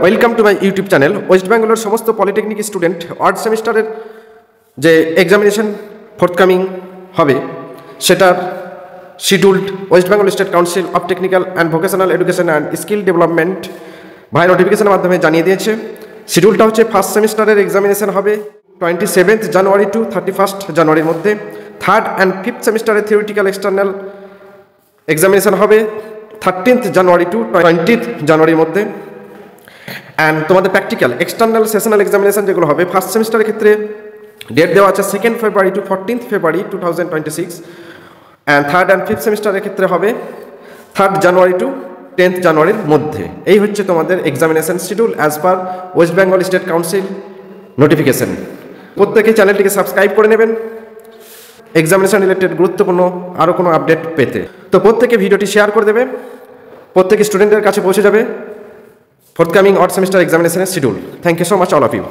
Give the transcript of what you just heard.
Welcome to my YouTube channel. West বেঙ্গলের সমস্ত polytechnic student art সেমিস্টারের যে এক্সামিনেশন ফোর্থকামিং হবে সেটার scheduled West Bengal state council of technical and vocational education and skill development ভাই নোটিফিকেশনের মাধ্যমে জানিয়ে দিয়েছে। শিডিউলটা হচ্ছে ফার্স্ট সেমিস্টারের এক্সামিনেশন হবে 27 জানুয়ারি টু 31 জানুয়ারির মধ্যে। থার্ড অ্যান্ড ফিফথ সেমিস্টারের থিওরিটিক্যাল এক্সটার্নাল এক্সামিনেশন হবে 13 জানুয়ারি টু 20 জানুয়ারির মধ্যে। অ্যান্ড তোমাদের প্র্যাকটিক্যাল এক্সটার্নাল সেশনাল এক্সামিনেশন যেগুলো হবে ফার্স্ট সেমিস্টারের ক্ষেত্রে ডেট দেওয়া আছে 2 February to 14 February 2026। And third and fifth সেমিস্টারের ক্ষেত্রে হবে 3 জানুয়ারি টু 10 জানুয়ারির মধ্যে। এই হচ্ছে তোমাদের examination schedule as per West Bengal state council notification. প্রত্যেকে চ্যানেলটিকে সাবস্ক্রাইব করে নেবেন এক্সামিনেশন রিলেটেড গুরুত্বপূর্ণ আরও কোনো আপডেট পেতে। তো প্রত্যেকে ভিডিওটি শেয়ার করে দেবে, প্রত্যেক স্টুডেন্টের কাছে পৌঁছে যাবে ফোর্থকামিং আর্ট সেমিস্টার এক্সামিনেশনের schedule. Thank you so much all of you.